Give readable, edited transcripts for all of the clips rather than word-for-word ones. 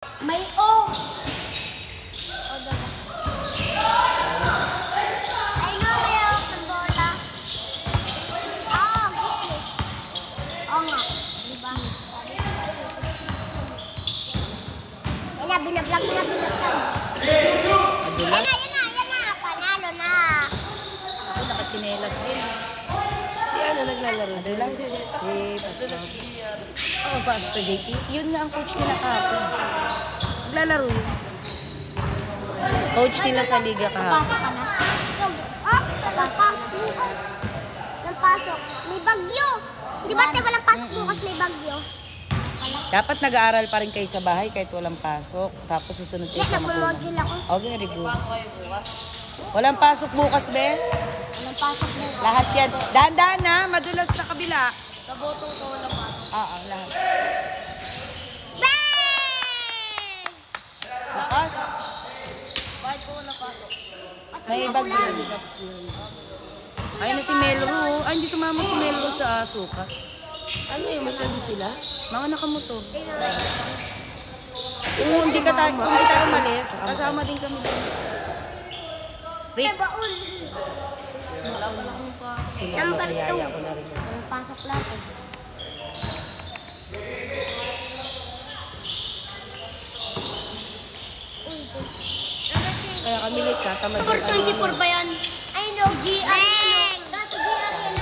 May O. O, diba? I know may O ng bola. Oo, business. Oo nga, diba? Yan na, binablog na, binablog. Yan na, panalo na. Ako nakachinelas din. Di ano naglalaro? Adulas. Oo, paano to, JP? Yun nga ang coach nila kahapon. Naglalaro yun. Coach nila sa liga kahapon. Pasok ka na. Pasok bukas. Ng pasok. May bagyo. Di ba tayo walang pasok bukas may bagyo? Dapat nag-aaral pa rin kayo sa bahay kahit walang pasok. Tapos susunod kayo Yes, sa magulang. nag-module ako. Oh, very good. Walang pasok bukas, be? Walang pasok bukas. Lahat yan. Dahan-dahan na, madulas sa kabila. Sa boto ko walang pasok. Oo, lahat. Bang! Lakas. Bakit ko walang pasok? May bagyo. Ayun na si Melro. Ay, hindi sumama si Melro sa sukat. Ano yung masandi sila? Mga nakamotor. Kung hindi tayo umalis, kasama din kami. Rick. Baul. Number 2. Kaya ko na rin. Walang pasok lahat eh. Kaya kami late ka, tamad Number 24 ba yan? I know, GR. Dati GR yan.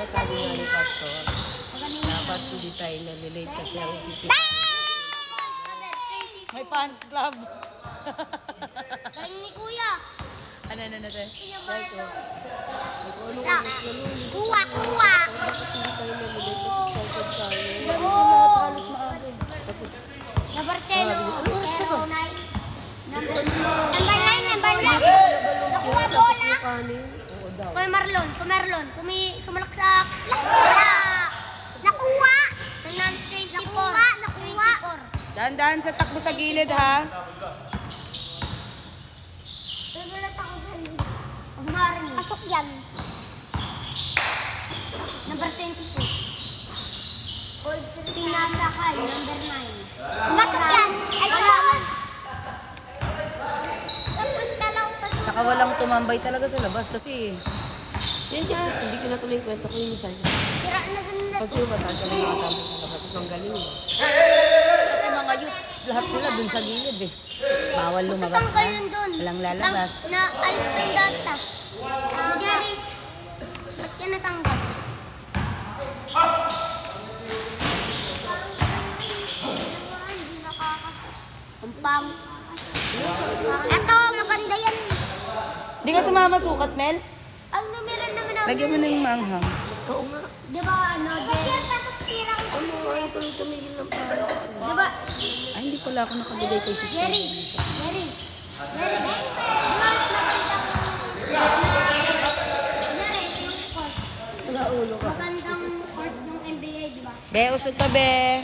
Sabi nga ni Pastor, dapat hindi tayo nalilate kasi ang titip. May fans club. Galing ni Kuya. Ano. Kuha. Number 10. Number 9. Nakuha bola. Kumerlon. Sumalak sa lasira. Nakuha. Tingnan, 24. Dahan-dahan sa takbo sa gilid, ha? Pasok yan. Number 22. Pinasakay, number 9. Pasok yan. Ay, salamat. Tapos na lang pasok. Tsaka walang tumambay talaga sa labas kasi Yan nga, hindi ko na tuloy kwento ko yung isa. Tira na ganun na. Kasi yung bata ka na nakatambay sa labas. Ang galing eh. ay, mga youth, lahat sila dun sa gilid eh. Bawal lumabas na. Tatanggal yun dun. Walang lalabas. Na ayos pa yung data. Jerry, ba't yan natanggal? Hindi Ang pang. Eto, maganda yan. Di ka sumama sukat, Mel? Ang numero naman ako. Lagyan mo na yung manghang. Oo nga. Di ba ano, Jerry? Ano nga yung tuloy-tumigil ng parang. Di ba? Ay, hindi pala ako nakabigay kay sister. Jerry. Wala ulo ka. Magandang court ng NBA, di ba? Be, usog ka, be.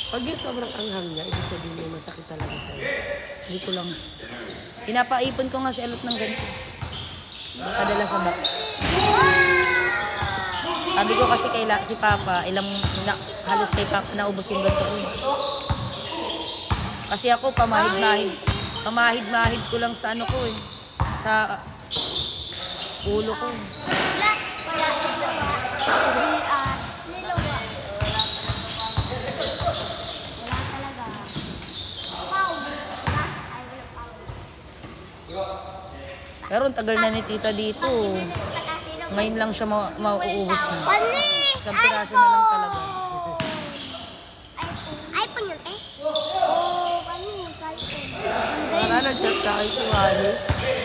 Pag yung sobrang anghang niya, ibig sabihin niya masakit talaga sa'yo. Hindi ko lang. Pinapaipon ko nga si Alot ng ganito. Padala sa box. Sabi ko kasi kay si Papa, halos kay Papa naubos yung ganito ko. Kasi ako pamahid-mahid ko lang sa ano ko eh. Sa ulo ko. Wala. Nilawa. Wala talaga. Foul. Diba? Ay, wala foul. Pero ang tagal na ni Tita dito. Ngayon lang siya mauubos na. Panis! Isang piraso na lang talaga. iPhone yun, eh? Oo, panis. iPhone. Para nag-chat ka kay si Wally.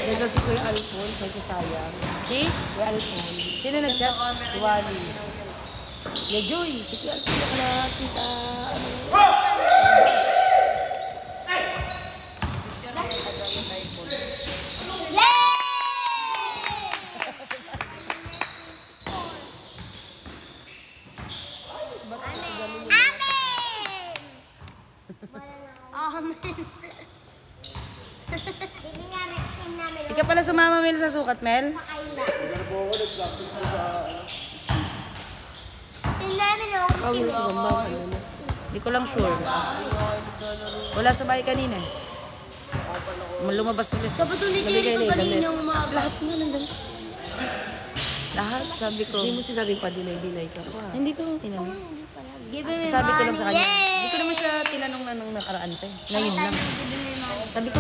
Yan kasi ko yung iPhone, kaya sayang. Si? Yung iPhone. Sino nag-chat? Si Wally. Yeah, Joy. Sige, alpila ka na, tita. Amen. Di ka pala sumama, Mel, sa sukat, Mel? Pakain na. Kami Team. sa gambang. Ano na? Hindi ko lang sure. Wala sa bahay kanina. Lumabas ulit. Dapat ulit Nabigay na ko yung kanina damit. umaga. Lahat nga nandun. Lahat, sabi ko. Hindi mo sinabing pa-dinay-dinay ka pa. Hindi ko tinanong. Give me Sabi ko lang sa kanya. money. Hindi ko naman siya tinanong na nung nakaraan pa eh. Ngayon lang. Sabi ko,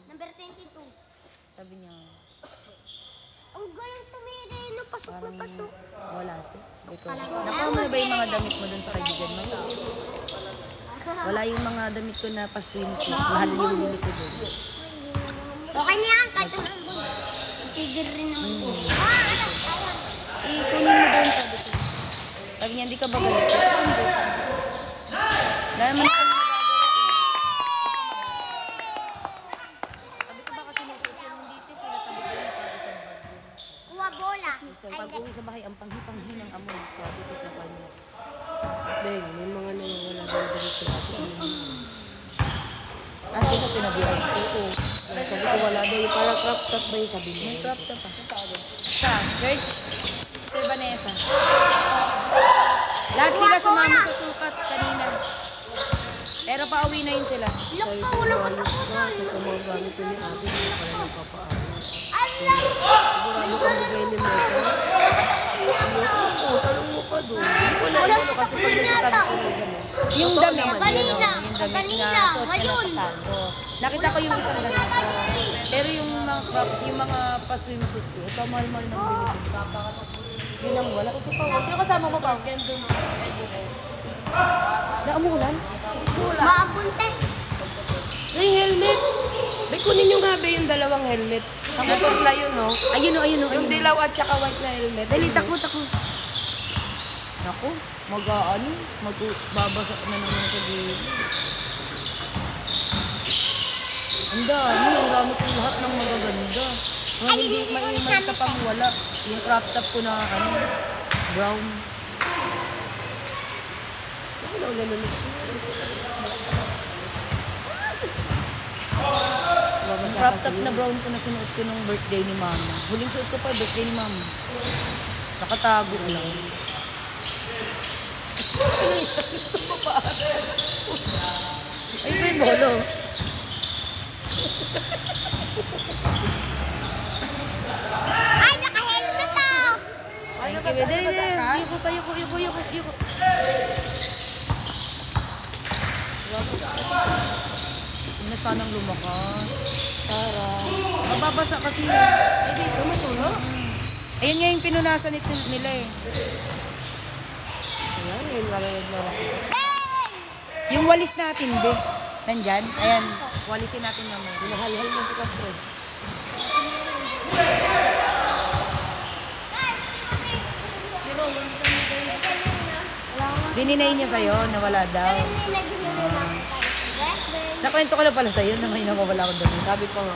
Number 22. sabi niya, Ang galing tumiri. Pasok na pasok. wala to. Sabi ko, nakuha mo na ba yung mga damit mo dun sa kaibigan mo? Wala yung mga damit ko na pa-swimsuit. Mahal yung bili ko dun. Okay na yan. Kahit ang ambon. Tigil rin naman po. Kunin mo dun, sabi ko. Sabi niya, hindi ka ba galit? Kasi hindi. Dahil man ako sabi ko baka sinusuot yung dito, pinatabi ko yung para sa bag yun. Kuha bola. Pag uwi sa bahay, ang panghi-panghi ng amoy. Sabi ko sa kanya. Beng, may mga nawawala daw dito sa atin. Ate ko sinabihan. Oo. Sabi ko wala daw yung parang crop top ba yung sabi mo? May crop top pa. Sa George, Sister Vanessa. Lahat sila sumama sa sukat kanina. Pero pauwi na yun sila. Look pa, walang katapusan. Sa kumagamit ko ni Abby, hindi pala nagpapaano. Alam! Sigurado ka bigay ni Mecca. Oo, tanong mo pa doon. Hindi ko na Walang ano kasi katapusan pag yata. nagsasabi sila gano'n. Yung damit, Kanina, yung damit kanina, na suot ka ngayon. ng kasando. Nakita ko yung isang ganito. Pero yung mga crop, yung mga pa-swimsuit ko, ito mahal-mahal ng bili ko. Yun ang wala. Sino kasama mo pa? Naamulan? Maapunte. May helmet. Bay, kunin nyo nga ba yung dalawang helmet? Ang masok na yun, no? Ayun o, ayun o. Yung dilaw at saka white na helmet. Dali, takbo. Naku, mag-ano, magbabasak na naman sa gilid. Ang dami, ang dami kong lahat ng magaganda. Ang hindi maimay sa pangwala. Yung crop top ko na, brown. Ano na naman siya? Yung crop top na brown ko na sinuot ko nung birthday ni mama. Huling suot ko pa, birthday ni mama. Nakatago lang. Ay, ba yung bolo? Ay, naka-helmet ah! Thank you. Dali. Yuko. Na sanang lumakas. Para. Mababasa kasi. Ay, dito matulog. Ayun nga yung pinunasan nila eh. Ayan, ngayon nalaglag na rin. Yung walis natin, be. Nandyan. Ayan. Walisin natin naman. Hinahal-hal mo si Castro. Dininay niya sa'yo na wala daw. Nakwento ko na pala sa'yo na may nawawala akong damit. Sabi pa nga,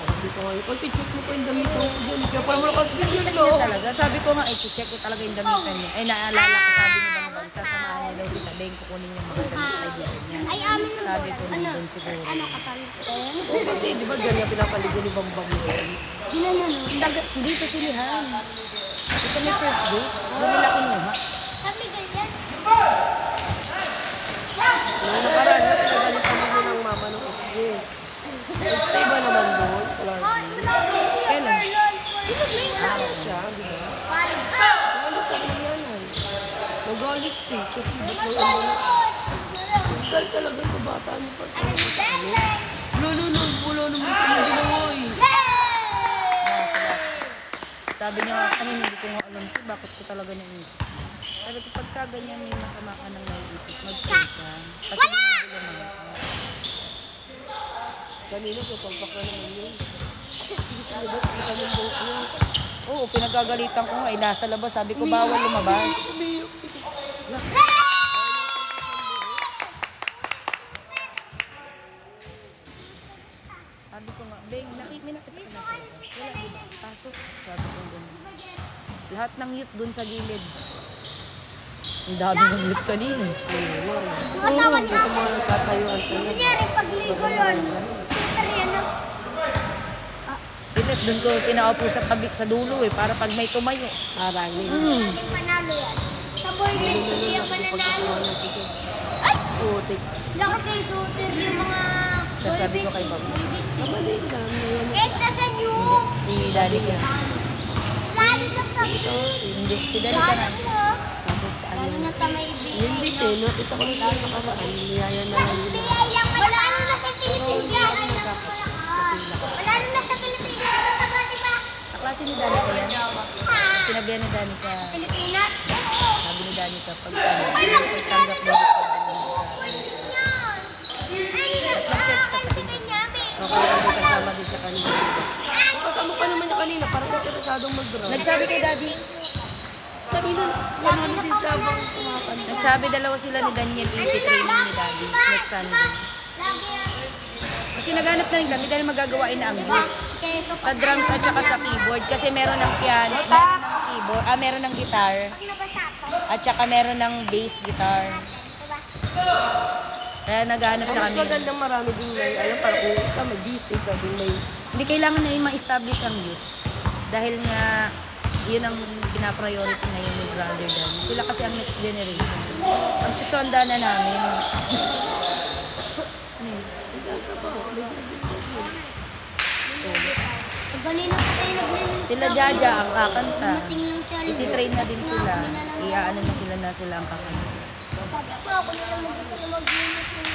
check mo pa yung damit ko. Kaya parang malakas din yun, Check no? niya talaga. Sabi ko nga, check ko talaga yung damitan niya. Ay, naalala ko, sabi niya bang sasamahan niya daw kita. Beng, kukunin niya mga damit sa kaibigan niya. Ay, amin ng Sabi bola. ko, nandun siguro. Ano, kasal? Oo, kasi di ba ganyan pinapaligo ni Bambang mo? Hindi sa silihan. Ito may first date. Doon nila kinuha. Sabi ganyan. Noong nakaraan, pinagalitan mo ng mama ng ex-day. Ex-day ba naman doon? Wala Kailan? ano siya, di ba? Ano sa kanyanan? Magalit eh. Kasi ba't mo ano? Tal talaga sa bata niyo pa sa Lolo, wala naman kami ginawa eh. Sabi niya, kanina hindi ko nga alam ko, bakit ko talaga naisip. Sabi ko, pagka ganyan may masama ka nang naisip, mag-pray ka. Kasi hindi naman ako. Kanina, kapagpak na naman yun. Hindi ko ba kita ng boat niya? Oo, pinagagalitan ko nga, nasa labas. Sabi ko, bawal lumabas. Sabi ko nga, Beng, may nakita ka na sa labas. Wala, diba? Pasok. Sabi ko gano'n. Lahat ng youth dun sa gilid. Ang dami ng youth kanina. Yung asawa niya. Sa mga nagtatayuan sa Kunyari, pagligo yun. Super yan, no? Si Pilit, doon ko pinaupo sa tabi, sa dulo eh, para pag may tumayo. Marami. Ating panalo yan. Sa boy next, hindi yung mananalo. Ay! Putik. Lakas kayo suotin yung mga Sasabi ko kay Mama. Maliit lang. Kahit nasa new. Si Daddy ka. Lalo na sa beach. Hindi, si Daddy ka na. Tapos ano. Lalo na sa may Yung beach. bit eh, nakita ko lang sa nakaraan. Niyaya na lang nila. Wala ano na sa Pilipinas. Wala ano na sa Pilipinas. Di ba? Kaklase ni Daddy ka yan. Sinabihan ni Daddy ka. Pilipinas? Sabi ni Daddy ka, pag Ay, lang si tanggap mo. Okay, kasi kasama din siya kanina. Kasama pa naman niya kanina, parang interesadong mag-draw. Nagsabi kay Daddy, Kanina, nanonood din siya bang kumakan. nagsabi dalawa sila ni Daniel, i-training ni Daddy next Sunday. Kasi naghanap na rin kami dahil magagawain na ang group. Sa drums at saka sa keyboard. Kasi meron ng piano, meron ng keyboard, meron ng guitar. At saka meron ng bass guitar. Kaya naghanap na Mas kami. magandang marami din may, alam, parang kung isa may busy ka din may... Hindi kailangan na ma-establish ang youth. Dahil nga, yun ang pinapriority ngayon ni Brother Dan. Sila kasi ang next generation. Ang susyonda na namin. Ganina pa tayo naglilinis. Sila Jaja ang kakanta. Dumating lang siya. Iti-train na din sila. Iaano na sila ang kakanta. Sabi ko, ako na lang gusto na maglinis ng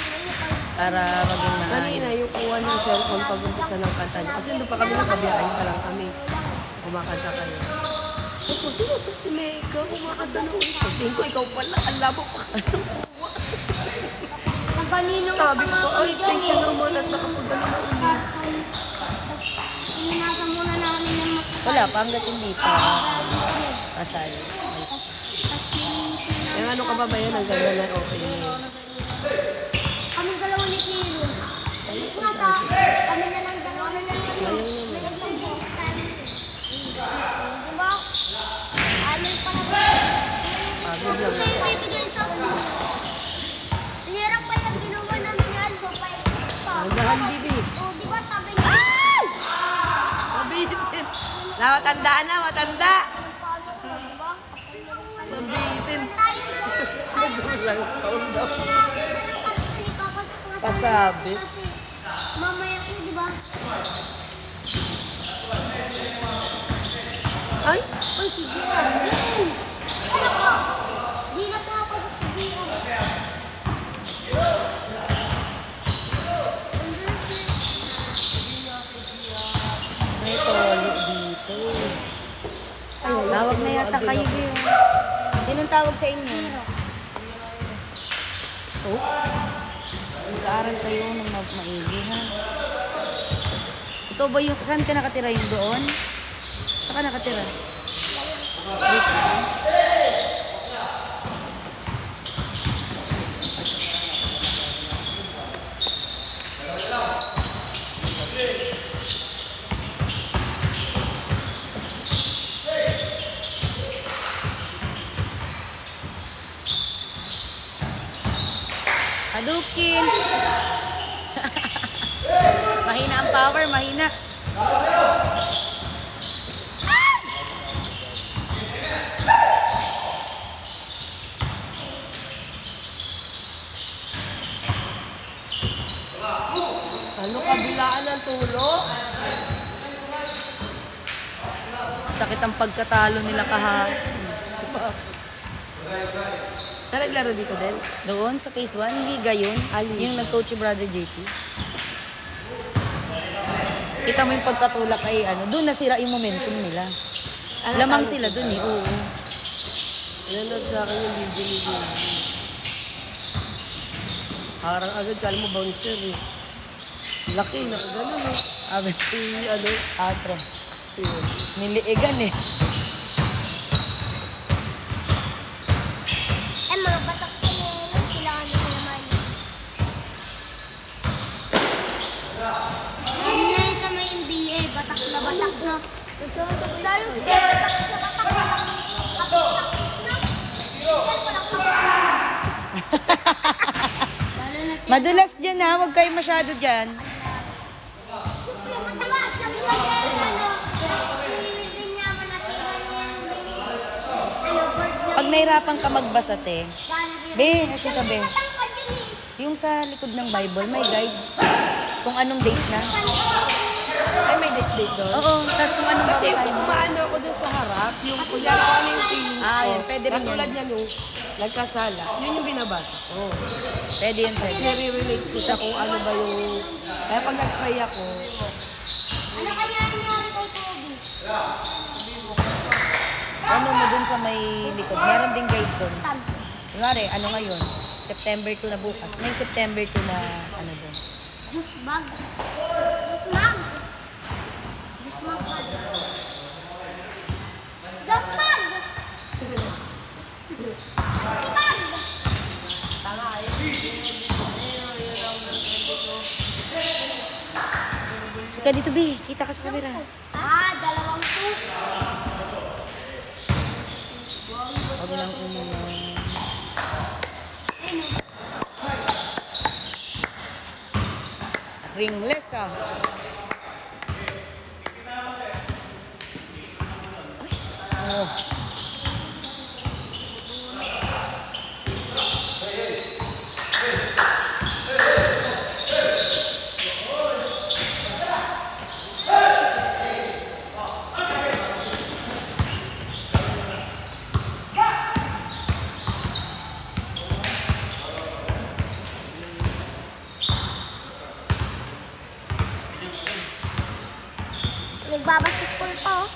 Para maging Kanina, maayos. yung kuha ng cellphone pag-umpisa ng kanta niya. Kasi doon pa kami nakabiyahin pa lang kami. Kumakanta kayo. Sabi ko, sino to si Mega? Kumakanta na ulit. Tingin ko, ikaw pala. Ang labo pa kasi ng kuha. Ang kanina Sabi ko, ay, thank you naman at nakapagano na ulit. Inasa muna namin ng matapos. Wala pa hanggat hindi pa. Kasal. Yung ano ka ba ba yan? Ang ganda na opening. Kaming dalawa ni Kiro. Nga sa kami na lang dalawa na lang. Diba? Ano pa naman? Pagod lang. Kasi yung bibigyan sa akin. Hirap pa yung ginawa namin ni Aldo. Ang dahan, Bibi. O, di ba sabi niya? Mabitin. Matandaan na, matanda. Mabitin. Tayo na. Magulang taon daw. Pasabi. Pasabi. Mamaya ko, di ba? Ay, Uy, sige na. Ano ko? Di na pumapasok sa biro. May tolo dito. Tawag na yata kayo, Bill. Sinong tawag sa inyo? Oh? Mag-aaral kayo ng maigi, ha? Ito ba yung... Saan ka nakatira yung doon? Saan ka nakatira? Dito. Hadukin. Mahina ang power, mahina. ano kabilaan ng tulo? Sakit ang pagkatalo nila kahapon. Saan naglaro dito din? Doon sa phase 1, liga yun. Yung nag-coach si Brother JP. Kita mo yung pagkatulak ay ano, doon nasira yung momentum nila. Lamang sila doon eh, oo. Nanood sa akin yung video ni Bibi. Parang agad, kala mo bouncer eh. Laki, nakagano no. Abe, Ano? atre. Niliigan eh. Mga batak ko na sila ano naman. Ano na yun sa may NBA, batak na batak na. Lalo batak na siya. Madulas dyan ha, huwag kayo masyado dyan. Mataba, sabi mo nahirapan ka magbasa, te, be, nasa ka, be. Yung sa likod ng Bible, may guide. Kung anong date na. Ay, may date doon. Oo, tapos kung anong Kasi babasahin mo. kumaano ako doon sa harap, yung kunyari ko ano yung feeling ko. Yan, pwede rin yan. Katulad niya nung nagkasala, yun yung binabasa ko. Pwede yun, Kasi pwede. nare-relate ko siya kung ano ba yung... Kaya pag nag-pray ako, Ano kaya nangyari kay Toby? Ano mo dun sa may likod? Meron ding guide dun. Saan? Kunwari, ano ngayon? September 2 na bukas. May September 2 na ano dun. Juice bag. Juice mag. Juice mag ba? Juice mag! Juice bag! Sika dito, be. Kita ka sa camera. Dalawang two. Huwag lang umuna. Ringless, ah. Ay. Oh. Nagbabasketball pa, oh.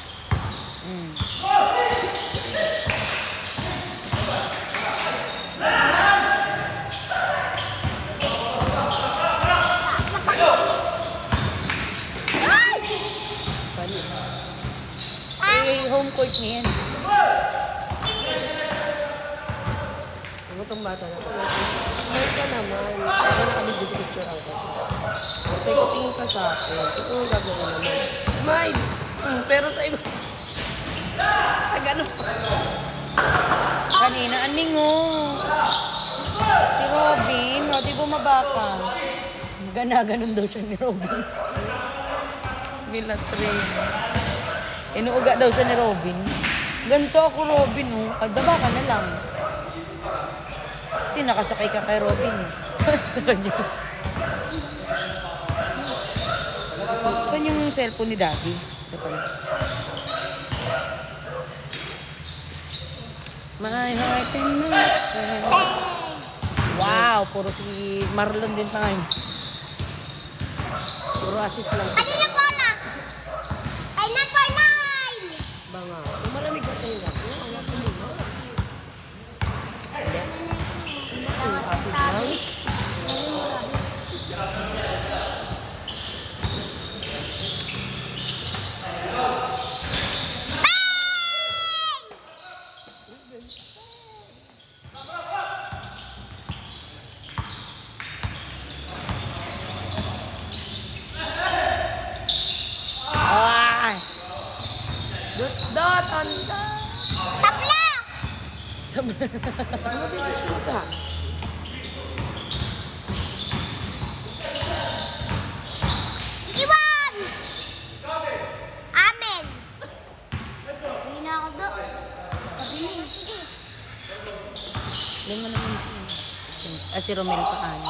Eh, home court niya yan. ano itong bata na ito? Smart ka naman. Kaya na kami picture ako. Kasi kung tingin ka sa akin, ito ang gagawin naman. Smile! Pero sa iba... Ay, gano'n pa. Kanina, aning, oh. Si Robin, oh, di bumaba ka. Ganun daw siya ni Robin. Milatrin. Inuuga daw siya ni Robin. Ganito ako, Robin, oh. Pagbaba ka na lang. Kasi nakasakay ka kay Robin, eh. Saan yung cellphone ni Daddy? Ito pala. My heart and my strength. Wow, puro si Marlon din pa ngayon. Puro assist lang. Kanina po na! Kay na po na! Ba nga? Kung malamig ba sa'yo na? Wala ko mo. Tama sa sabi. Ah! Dot, anda! Tapla! Ano desisyon ka? Iwan! Amen! Hindi na ako doon. Pabili. Sige. Hindi mo naman. Si Romel pa ano.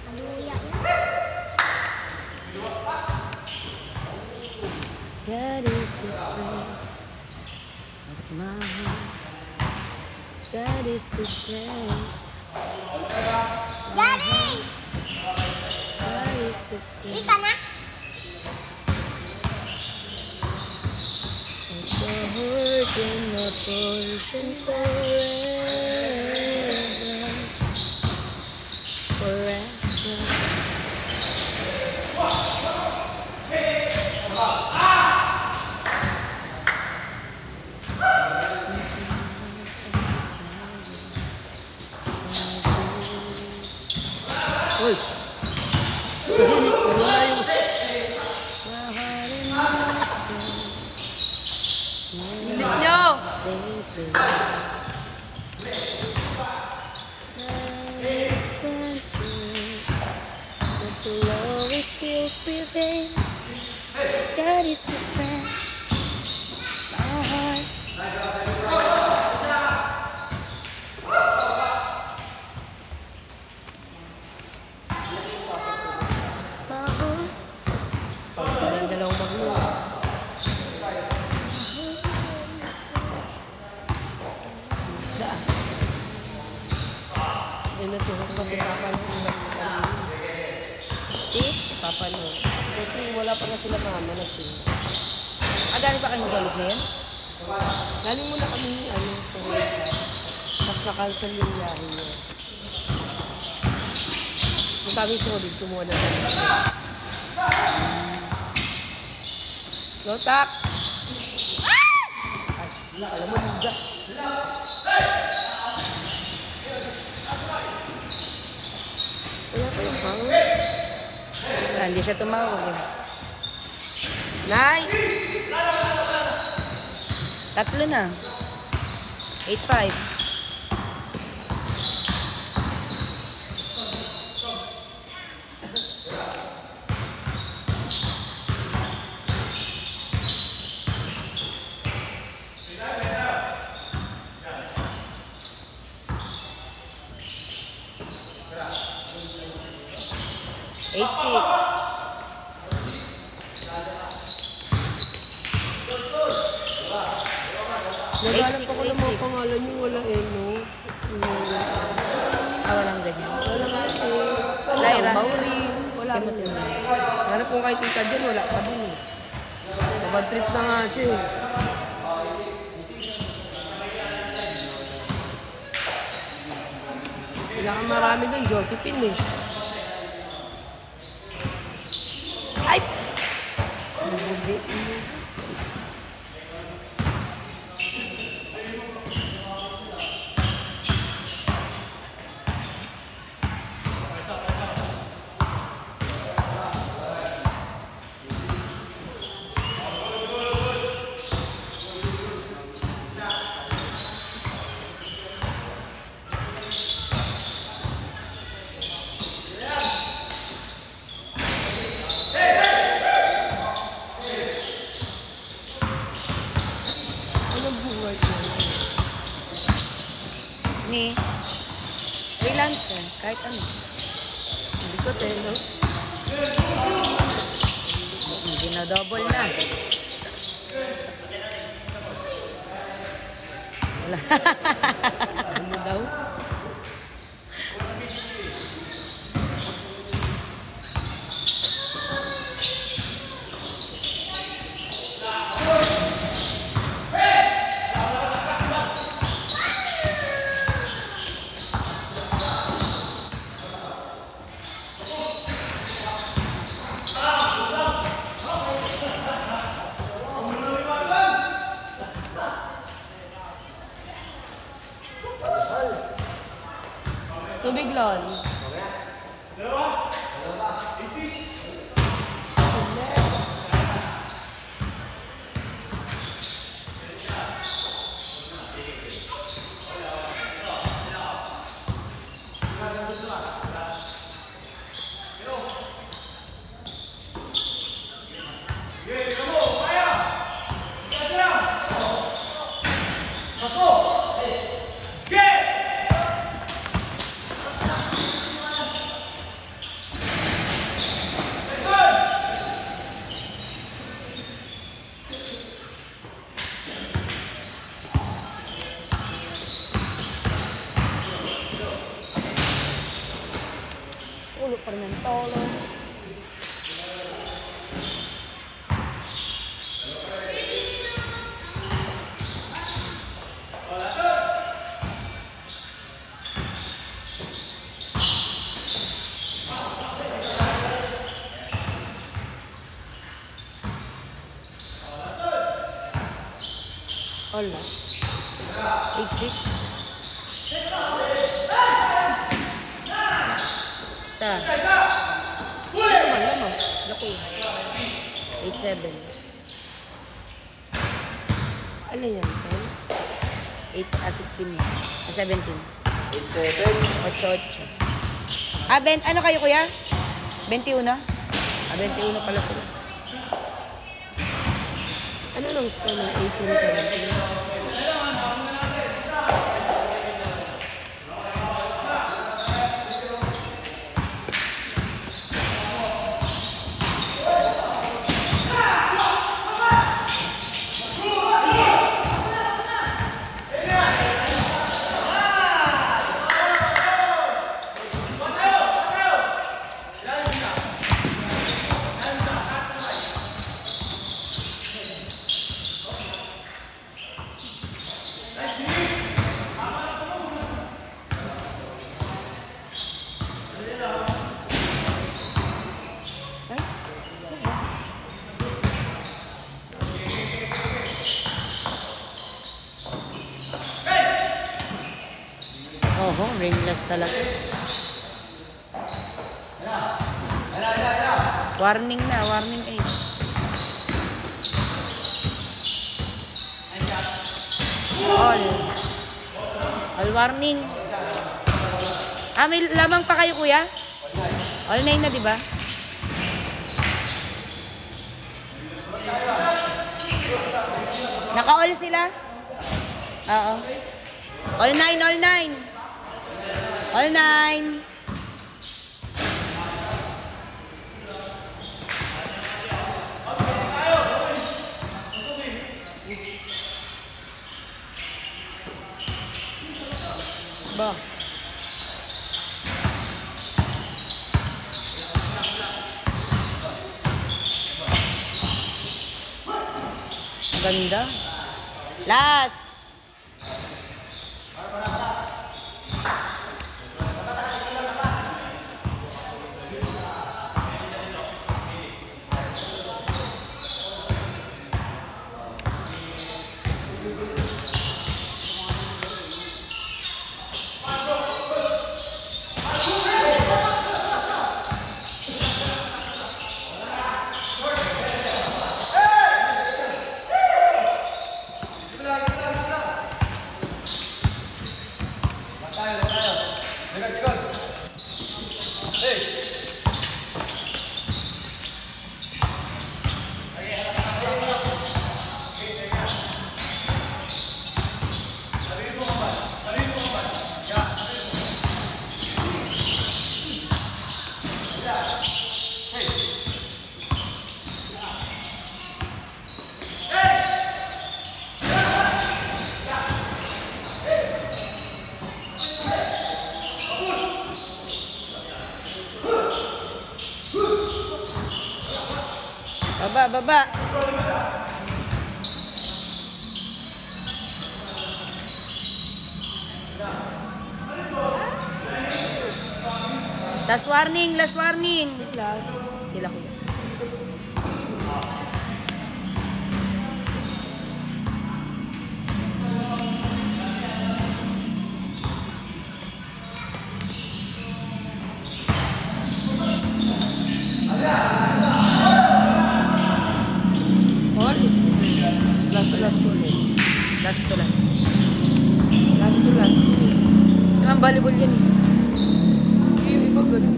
Maluya. God is the strength of my heart. God is the strength. Yari! God is the Uwi strength ka na? of the heart and my portion forever. Forever. Uy! Wala yung... Bilis nyo! still breathing. God is the strength. My heart. Ang dalawang bagyo. Isda. Yan natuhok pa si Papa nung Papa no. Kasi wala pa na sila mama na siya. Galing pa kayo sa loob na yan? Galing muna kami tapos na-cancel yung yari niya. Nung kami solid, kumuha na tayo. Lotak! Ay, alam mo, higa. Wala pa yung hang. Hindi siya tumawag eh. Nice! 3 na. 8-5. Naghanap ako ng mga pangalan yung wala no? Walang ganyan. Wala kasi. Lyra. Maureen. Wala Hindi mo rin. tinanong. Hanap ko kay tita dyan, wala pa din eh. Bad trip na nga siya eh. Kailangan marami doon, Josephine eh. Ay! Bubugi. Ni freelancer, kahit ano. Hindi ko telo. Hindi na double na. Wala. Ano daw? Tubig lon. Ulo pa rin ng tolo. Hola. 8-6. Sa Lamang. Lako. 8-7. Ano yan, Ken? 16. 17. 8-7. 8-8. Ano kayo kuya? 21? 21 pala sila. Ano nang score ng 18-17? Oho, ringless talaga. Warning na, warning 8. All warning. Ah, may lamang pa kayo, kuya? All 9 na, di ba? Naka-all sila? Oo. All 9, all 9. All 9. Ba. Ganda. Last. Baba, baba. Last warning, last warning. Last. Sila kuya. All? Last to last. Last to last. Last to last. Ang volleyball yan eh. Yung iba ganun.